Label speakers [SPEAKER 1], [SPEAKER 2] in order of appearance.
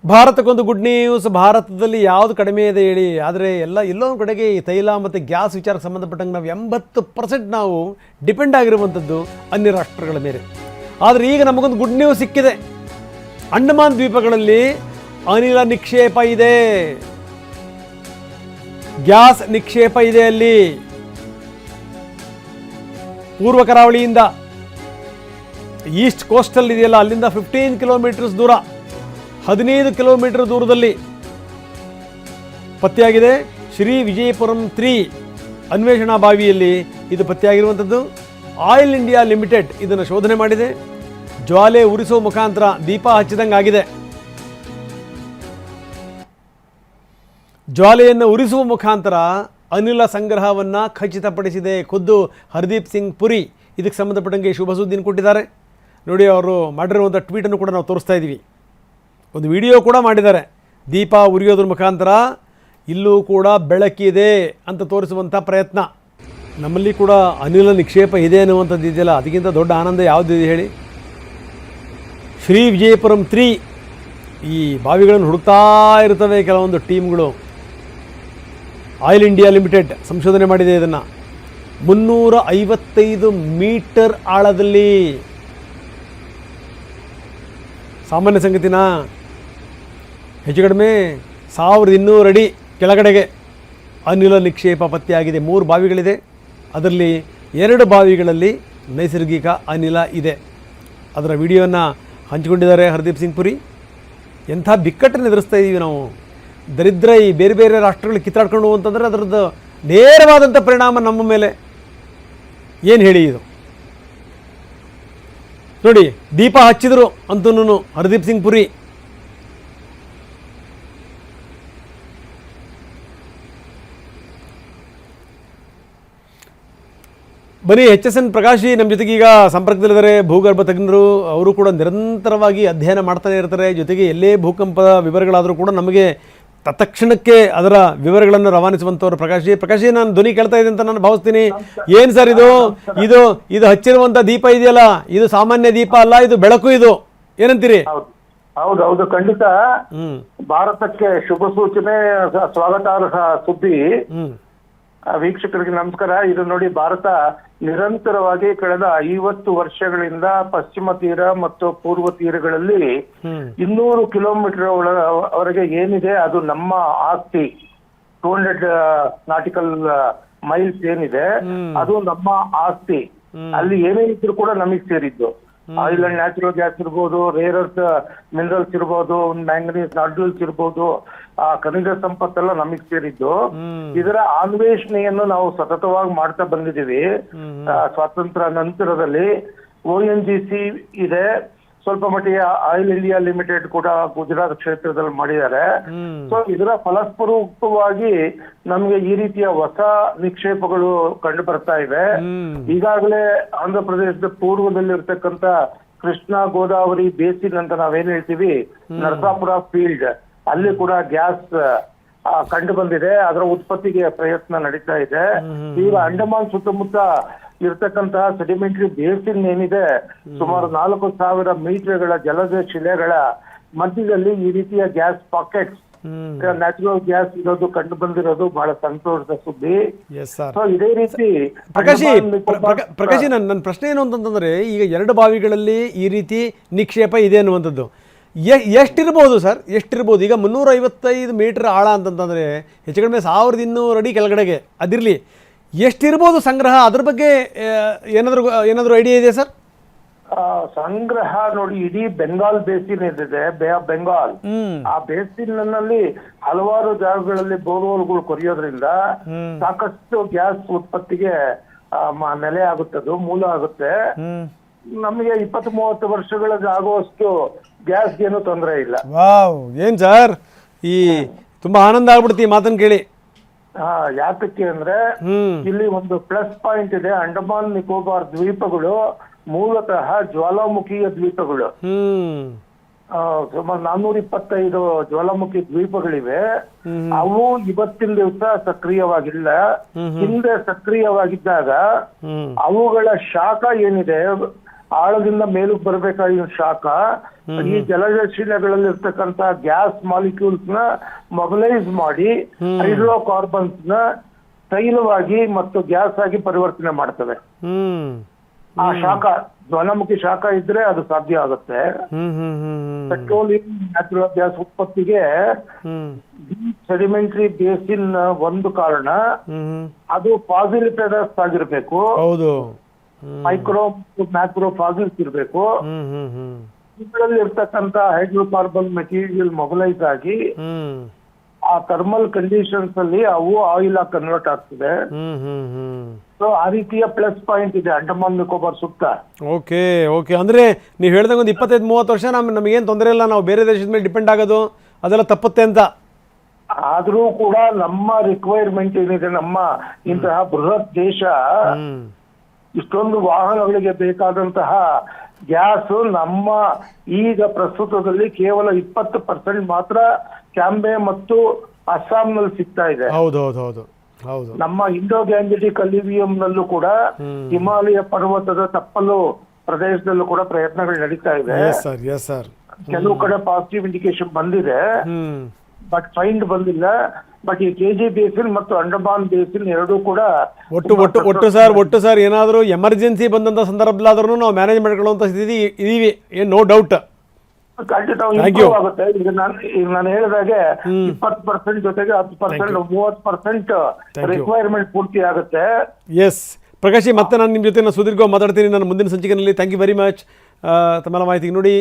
[SPEAKER 1] ಭಾರತಕ್ಕೊಂದು good news. ಭಾರತದಲ್ಲಿ ಯಾವುದು ಕಡಿಮೆ ಇದೆ ಹೇಳಿ, ಆದರೆ ಎಲ್ಲೊಂದು ಕಡೆಗೆ ಈ ತೈಲ ಮತ್ತು ಗ್ಯಾಸ್ ವಿಚಾರಕ್ಕೆ ಸಂಬಂಧಪಟ್ಟಂಗೆ ನಾವು 80% ನಾವು ಡಿಪೆಂಡ್ ಆಗಿರುವಂಥದ್ದು ಅನ್ಯ ರಾಷ್ಟ್ರಗಳ ಮೇಲೆ. ಆದರೆ ಈಗ ನಮಗೊಂದು ಗುಡ್ ನ್ಯೂಸ್ ಸಿಕ್ಕಿದೆ. ಅಂಡಮಾನ್ ದ್ವೀಪಗಳಲ್ಲಿ ಅನಿಲ ನಿಕ್ಷೇಪ ಇದೆ, ಗ್ಯಾಸ್ ನಿಕ್ಷೇಪ ಇದೆ. ಅಲ್ಲಿ ಪೂರ್ವ ಕರಾವಳಿಯಿಂದ ಈಸ್ಟ್ ಕೋಸ್ಟಲ್ ಇದೆಯಲ್ಲ, ಅಲ್ಲಿಂದ 15 ಕಿಲೋಮೀಟರ್ಸ್ ದೂರ, 15 ಕಿಲೋಮೀಟರ್ ದೂರದಲ್ಲಿ ಪತ್ತೆಯಾಗಿದೆ. ಶ್ರೀ ವಿಜಯಪುರಂ 3 ಅನ್ವೇಷಣಾ ಬಾವಿಯಲ್ಲಿ ಇದು ಪತ್ತೆಯಾಗಿರುವಂಥದ್ದು. ಆಯಿಲ್ ಇಂಡಿಯಾ ಲಿಮಿಟೆಡ್ ಇದನ್ನು ಶೋಧನೆ ಮಾಡಿದೆ. ಜ್ವಾಲೆ ಉರಿಸುವ ಮುಖಾಂತರ ದೀಪ ಹಚ್ಚಿದಂಗೆ ಆಗಿದೆ. ಜ್ವಾಲೆಯನ್ನು ಉರಿಸುವ ಮುಖಾಂತರ ಅನಿಲ ಸಂಗ್ರಹವನ್ನು ಖಚಿತಪಡಿಸಿದೆ. ಖುದ್ದು ಹರ್ದೀಪ್ ಸಿಂಗ್ ಪುರಿ ಇದಕ್ಕೆ ಸಂಬಂಧಪಟ್ಟಂಗೆ ಶುಭ ಸುದ್ದಿನ ಕೊಟ್ಟಿದ್ದಾರೆ. ನೋಡಿ, ಅವರು ಮಾಡಿರುವಂಥ ಟ್ವೀಟನ್ನು ಕೂಡ ನಾವು ತೋರಿಸ್ತಾ ಇದ್ದೀವಿ. ಒಂದು ವಿಡಿಯೋ ಕೂಡ ಮಾಡಿದ್ದಾರೆ. ದೀಪ ಉರಿಯೋದ್ರ ಮುಖಾಂತರ ಇಲ್ಲೂ ಕೂಡ ಬೆಳಕಿದೆ ಅಂತ ತೋರಿಸುವಂಥ ಪ್ರಯತ್ನ. ನಮ್ಮಲ್ಲಿ ಕೂಡ ಅನಿಲ ನಿಕ್ಷೇಪ ಇದೆ ಅನ್ನುವಂಥದ್ದು ಇದೆಯಲ್ಲ, ಅದಕ್ಕಿಂತ ದೊಡ್ಡ ಆನಂದ ಯಾವುದಿದೆ ಹೇಳಿ. ಶ್ರೀ ವಿಜಯಪುರಂ 3 ಈ ಬಾವಿಗಳನ್ನು ಹುಡುಕ್ತಾ ಇರ್ತವೆ ಕೆಲವೊಂದು ಟೀಮ್ಗಳು. ಆಯಿಲ್ ಇಂಡಿಯಾ ಲಿಮಿಟೆಡ್ ಸಂಶೋಧನೆ ಮಾಡಿದೆ. ಇದನ್ನು 355 ಮೀಟರ್ ಆಳದಲ್ಲಿ, ಸಾಮಾನ್ಯ ಸಂಗತಿನ, ಹೆಚ್ಚು ಕಡಿಮೆ 1200 ಅಡಿ ಕೆಳಗಡೆಗೆ ಅನಿಲ ನಿಕ್ಷೇಪ ಪತ್ತೆಯಾಗಿದೆ. 3 ಬಾವಿಗಳಿದೆ. ಅದರಲ್ಲಿ 2 ಬಾವಿಗಳಲ್ಲಿ ನೈಸರ್ಗಿಕ ಅನಿಲ ಇದೆ. ಅದರ ವಿಡಿಯೋವನ್ನು ಹಂಚಿಕೊಂಡಿದ್ದಾರೆ ಹರ್ದೀಪ್ ಸಿಂಗ್ ಪುರಿ. ಎಂಥ ಬಿಕ್ಕಟ್ಟನ್ನು ಎದುರಿಸ್ತಾ ಇದ್ದೀವಿ ನಾವು. ದರಿದ್ರ ಈ ಬೇರೆ ಬೇರೆ ರಾಷ್ಟ್ರಗಳು ಕಿತ್ತಾಡ್ಕೊಂಡು ಅಂತಂದರೆ ಅದರದ್ದು ನೇರವಾದಂಥ ಪರಿಣಾಮ ನಮ್ಮ ಮೇಲೆ ಏನು ಹೇಳಿ. ಇದು ನೋಡಿ, ದೀಪ ಹಚ್ಚಿದ್ರು ಅಂತನೂ ಹರ್ದೀಪ್ ಸಿಂಗ್ ಪುರಿ. ಬನ್ನಿ, HSN ಪ್ರಕಾಶಿ ನಮ್ಮ ಜೊತೆಗೆ ಈಗ ಸಂಪರ್ಕದಲ್ಲಿದ್ದಾರೆ. ಭೂಗರ್ಭ ತಜ್ಞರು, ಅವರು ಕೂಡ ನಿರಂತರವಾಗಿ ಅಧ್ಯಯನ ಮಾಡ್ತಾನೆ ಇರ್ತಾರೆ. ಜೊತೆಗೆ ಎಲ್ಲೇ ಭೂಕಂಪದ ವಿವರಗಳಾದರೂ ಕೂಡ ನಮಗೆ ತತ್ಕ್ಷಣಕ್ಕೆ ಅದರ ವಿವರಗಳನ್ನು ರವಾನಿಸುವಂಥವ್ರು ಪ್ರಕಾಶಿ. ನಾನು ಧ್ವನಿ ಕೇಳ್ತಾ ಇದೆ ಅಂತ ನಾನು ಭಾವಿಸ್ತೀನಿ. ಏನು ಸರ್ ಇದು ಇದು ಇದು ಹಚ್ಚಿರುವಂಥ ದೀಪ ಇದೆಯಲ್ಲ, ಇದು ಸಾಮಾನ್ಯ ದೀಪ ಅಲ್ಲ, ಇದು ಬೆಳಕು. ಇದು ಏನಂತೀರಿ?
[SPEAKER 2] ಹೌದೌದು, ಖಂಡಿತ. ಭಾರತಕ್ಕೆ ಶುಭ ಸೂಚನೆ, ಸ್ವಾಗತಾರ್ಹ ಸುದ್ದಿ. ವೀಕ್ಷಕರಿಗೆ ನಮಸ್ಕಾರ. ಇದು ನೋಡಿ, ಭಾರತ ನಿರಂತರವಾಗಿ ಕಳೆದ 50 ವರ್ಷಗಳಿಂದ ಪಶ್ಚಿಮ ತೀರ ಮತ್ತು ಪೂರ್ವ ತೀರಗಳಲ್ಲಿ 200 ಕಿಲೋಮೀಟರ್ ವರೆಗೆ ಏನಿದೆ ಅದು ನಮ್ಮ ಆಸ್ತಿ. 200 ನಾಟಿಕಲ್ ಮೈಲ್ಸ್ ಏನಿದೆ ಅದು ನಮ್ಮ ಆಸ್ತಿ. ಅಲ್ಲಿ ಏನೇ ಇದ್ರು ಕೂಡ ನಮಗ್ ಸೇರಿದ್ದು. ಆಯಿಲ್ ಅಂಡ್ ನ್ಯಾಚುರಲ್ ಗ್ಯಾಸ್ ಇರ್ಬೋದು, ರೇರ್ ಅರ್ತ್ ಮಿನರಲ್ಸ್ ಇರ್ಬೋದು, ಮ್ಯಾಂಗನೀಸ್ ನಾಡ್ಯೂಲ್ಸ್ ಇರ್ಬೋದು, ಆ ಖನಿಜ ಸಂಪತ್ತೆಲ್ಲ ನಮಗ್ ಸೇರಿದ್ದು. ಇದರ ಅನ್ವೇಷಣೆಯನ್ನು ನಾವು ಸತತವಾಗಿ ಮಾಡ್ತಾ ಬಂದಿದ್ದೀವಿ. ಸ್ವಾತಂತ್ರ್ಯ ನಂತರದಲ್ಲಿ ONGC ಇದೆ, ಸ್ವಲ್ಪ ಮಟ್ಟಿಗೆ ಆಯಿಲ್ ಇಂಡಿಯಾ ಲಿಮಿಟೆಡ್ ಕೂಡ ಗುಜರಾತ್ ಕ್ಷೇತ್ರದಲ್ಲಿ ಮಾಡಿದ್ದಾರೆ. ಸೊ ಇದರ ಫಲಸ್ವರೂಪವಾಗಿ ನಮ್ಗೆ ಈ ರೀತಿಯ ಹೊಸ ನಿಕ್ಷೇಪಗಳು ಕಂಡು ಬರ್ತಾ ಇವೆ. ಈಗಾಗಲೇ ಆಂಧ್ರ ಪ್ರದೇಶದ ಪೂರ್ವದಲ್ಲಿರ್ತಕ್ಕಂಥ ಕೃಷ್ಣಾ ಗೋದಾವರಿ ಬೇಸಿನ್ ಅಂತ ನಾವೇನ್ ಹೇಳ್ತೀವಿ, ನರಸಾಪುರ ಫೀಲ್ಡ್, ಅಲ್ಲಿ ಕೂಡ ಗ್ಯಾಸ್ ಕಂಡು ಬಂದಿದೆ. ಅದರ ಉತ್ಪತ್ತಿಗೆ ಪ್ರಯತ್ನ ನಡೀತಾ ಇದೆ. ಈಗ ಅಂಡಮಾನ್ ಸುತ್ತಮುತ್ತ ಇರ್ತಕ್ಕಂತಹ ಸೆಡಿಮೆಂಟರಿ ಬೇಸಿನ್ ಏನಿದೆ, ಸುಮಾರು 4000 ಮೀಟರ್ಗಳ ಜಲದ ಶಿಲೆಗಳ ಮಧ್ಯದಲ್ಲಿ ಈ ರೀತಿಯ ಗ್ಯಾಸ್ ಪಾಕೆಟ್ಸ್, ನ್ಯಾಚುರಲ್ ಗ್ಯಾಸ್ ಇರೋದು ಕಂಡು ಬಂದಿರೋದು ಬಹಳ ಸಂತೋಷದ ಸುದ್ದಿ. ಸೊ ಇದೇ ರೀತಿ
[SPEAKER 1] ಪ್ರಕಾಶಿ, ನನ್ನ ಪ್ರಶ್ನೆ ಏನು ಅಂತಂದ್ರೆ, ಈಗ 2 ಬಾವಿಗಳಲ್ಲಿ ಈ ರೀತಿ ನಿಕ್ಷೇಪ ಇದೆ ಅನ್ನುವಂಥದ್ದು ಎಷ್ಟಿರ್ಬೋದು ಸರ್? ಎಷ್ಟಿರ್ಬೋದು? ಈಗ 355 ಮೀಟರ್ ಆಳ ಅಂತಂತಂದರೆ ಹೆಚ್ಚು ಕಡಿಮೆ 1200 ಅಡಿ ಕೆಳಗಡೆಗೆ. ಅದಿರಲಿ, ಎಷ್ಟಿರ್ಬೋದು ಸಂಗ್ರಹ? ಅದ್ರ ಬಗ್ಗೆ ಏನಾದರೂ ಐಡಿಯಾ ಇದೆ ಸರ್?
[SPEAKER 2] ಸಂಗ್ರಹ ನೋಡಿ, ಇಡೀ ಬೆಂಗಾಲ್ ಬೇಸಿನ್ ಏನಿದೆ, ಬೇ ಆಫ್ ಬೆಂಗಾಲ್, ಆ ಬೇಸಿನ್ ನಲ್ಲಿ ಹಲವಾರು ಜಾಗಗಳಲ್ಲಿ ಬೋರ್ವೆಲ್ಗಳು ಕೊರೆಯೋದ್ರಿಂದ ಸಾಕಷ್ಟು ಗ್ಯಾಸ್ ಉತ್ಪತ್ತಿಗೆ ನೆಲೆ ಆಗುತ್ತದು, ಮೂಲ ಆಗುತ್ತೆ. ನಮಗೆ 20-30 ವರ್ಷಗಳ ಆಗುವಷ್ಟು ಗ್ಯಾಸ್ಗೇನು ತೊಂದರೆ ಇಲ್ಲ.
[SPEAKER 1] ವಾವ್, ಏನ್ ಸರ್, ಈ ತುಂಬಾ ಆನಂದ ಆಗ್ಬಿಡ್ತಿ ಮಾತನ್ನು ಕೇಳಿ.
[SPEAKER 2] ಯಾತಕ್ಕೆ ಅಂದ್ರೆ ಇಲ್ಲಿ ಒಂದು ಪ್ಲಸ್ ಪಾಯಿಂಟ್ ಇದೆ. ಅಂಡಮಾನ್ ನಿಕೋಬಾರ್ ದ್ವೀಪಗಳು ಮೂಲತಃ ಜ್ವಾಲಾಮುಖಿಯ ದ್ವೀಪಗಳು. ಸುಮಾರು 425 ಜ್ವಾಲಾಮುಖಿ ದ್ವೀಪಗಳಿವೆ. ಅವು ಇವತ್ತಿನ ದಿವಸ ಸಕ್ರಿಯವಾಗಿಲ್ಲ. ಹಿಂದೆ ಸಕ್ರಿಯವಾಗಿದ್ದಾಗ ಅವುಗಳ ಶಾಖ ಏನಿದೆ, ಆಳದಿಂದ ಮೇಲಕ್ಕೆ ಬರಬೇಕಾಗಿರೋ ಶಾಖ ಈ ಜಲಶಿಲೆಗಳಲ್ಲಿ ಇರ್ತಕ್ಕಂತ ಗ್ಯಾಸ್ ಮಾಲಿಕ್ಯೂಲ್ಸ್ ನ ಮೊಬಲೈಸ್ ಮಾಡಿ ಹೈಡ್ರೋಕಾರ್ಬನ್ಸ್ ನ ತೈಲವಾಗಿ ಮತ್ತು ಗ್ಯಾಸ್ ಆಗಿ ಪರಿವರ್ತನೆ ಮಾಡ್ತವೆ. ಆ ಶಾಖ ಜ್ವಾಲಾಮುಖಿ ಶಾಖ ಇದ್ರೆ ಅದು ಸಾಧ್ಯ ಆಗುತ್ತೆ. ಪೆಟ್ರೋಲಿಯಂ ನ್ಯಾಚುರಲ್ ಗ್ಯಾಸ್ ಉತ್ಪತ್ತಿಗೆ ಸೆಡಿಮೆಂಟರಿ ಬೇಸಿನ್ ಒಂದು ಕಾರಣ, ಅದು ಫಾಸಿಲಿಟೇಟರ್ಸ್ ಆಗಿರ್ಬೇಕು,
[SPEAKER 1] ಹೌದು,
[SPEAKER 2] ಮೈಕ್ರೋ ಮ್ಯಾಕ್ರೋ ಫಾಸಿಲ್ಸ್ ಇರಬೇಕು. ಇವುಗಳಲ್ಲಿ ಇರ್ತಕ್ಕಂತ ಹೈಡ್ರೋಕಾರ್ಬನ್ ಮೆಟೀರಿಯಲ್ ಮೊಬಲೈಸ್ ಆಗಿ ಆ ಥರ್ಮಲ್ ಕಂಡೀಷನ್ಸ್ ಅಲ್ಲಿ ಅವು ಆಯಿಲ್ ಆಗಿ ಕನ್ವರ್ಟ್ ಆಗ್ತದೆ. ಸೊ ಆ ರೀತಿಯ ಪ್ಲಸ್ ಪಾಯಿಂಟ್ ಇದೆ ಅಂಡಮಾನ್ ನಿಕೋಬಾರ್ ಸುತ್ತ.
[SPEAKER 1] ಓಕೆ ಓಕೆ, ಅಂದ್ರೆ ನೀವು ಹೇಳ್ದಂಗೆ ಒಂದು 25-30 ವರ್ಷ ನಮಗೇನು ತೊಂದರೆ ಇಲ್ಲ, ನಾವು ಬೇರೆ ದೇಶದ ಮೇಲೆ ಡಿಪೆಂಡ್ ಆಗೋದು ಅದೆಲ್ಲ ತಪ್ಪುತ್ತೆ ಅಂತ.
[SPEAKER 2] ಆದ್ರೂ ಕೂಡ ನಮ್ಮ ರಿಕ್ವೈರ್ಮೆಂಟ್ ಏನಿದೆ, ನಮ್ಮ ಇಂತಹ ಬೃಹತ್ ದೇಶ ಇಷ್ಟೊಂದು ವಾಹನಗಳಿಗೆ ಬೇಕಾದಂತಹ ಗ್ಯಾಸ್ ನಮ್ಮ ಈಗ ಪ್ರಸ್ತುತದಲ್ಲಿ ಕೇವಲ 20% ಮಾತ್ರ ಕ್ಯಾಂಬೆ ಮತ್ತು ಅಸ್ಸಾಂನಲ್ಲಿ ಸಿಗ್ತಾ ಇದೆ.
[SPEAKER 1] ಹೌದು.
[SPEAKER 2] ನಮ್ಮ ಇಂಡೋ ಗ್ಯಾಂಜೆಟಿಕ್ ಅಲಿವಿಯಂ ನಲ್ಲೂ ಕೂಡ ಹಿಮಾಲಯ ಪರ್ವತದ ತಪ್ಪಲು ಪ್ರದೇಶದಲ್ಲೂ ಕೂಡ ಪ್ರಯತ್ನಗಳು ನಡೀತಾ ಇದೆ. ಕೆಲವು ಕಡೆ ಪಾಸಿಟಿವ್ ಇಂಡಿಕೇಶನ್ ಬಂದಿದೆ, ಬಟ್ ಫೈಂಡ್ ಬಂದಿಲ್ಲ. ಬಟ್ ಈ KG ಬೇಸಿನ್ ಮತ್ತು ಅಂಡಮಾನ್ ಬೇಸಿನ್ ಎರಡೂ ಕೂಡ
[SPEAKER 1] ಒಟ್ಟು ಸರ್ ಏನಾದರೂ ಎಮರ್ಜೆನ್ಸಿ ಬಂದಂತ ಸಂದರ್ಭದಲ್ಲಾದ್ರೂ ನಾವು ಮ್ಯಾನೇಜ್ ಮಾಡ್ಕೊಳ್ಳುವಂತ ಸ್ಥಿತಿ ಇದೀವಿ, ಏನು ನೋ ಡೌಟ್.
[SPEAKER 2] ಖಂಡಿತ ಇಂಪ್ರೂವ್ ಆಗುತ್ತೆ. ಈಗ ನಾನು ಹೇಳಿದಾಗೆ 20% ಜೊತೆಗೆ 10% 30% ರಿಕ್ವೈರ್ಮೆಂಟ್ ಪೂರ್ತಿ ಆಗುತ್ತೆ.
[SPEAKER 1] ಎಸ್ ಪ್ರಕಾಶ್, ಮತ್ತೆ ನಾನು ನಿಮ್ಮ ಜೊತೆ ಸುದೀರ್ಘವಾಗಿ ಮಾತಾಡ್ತೀನಿ ನಾನು ಮುಂದಿನ ಸಂಚಿಕೆಯಲ್ಲಿ. ಥ್ಯಾಂಕ್ ಯು ವೆರಿ ಮಚ್ ತಮ್ಮೆಲ್ಲ ಮಾಹಿತಿಗೆ. ನೋಡಿ,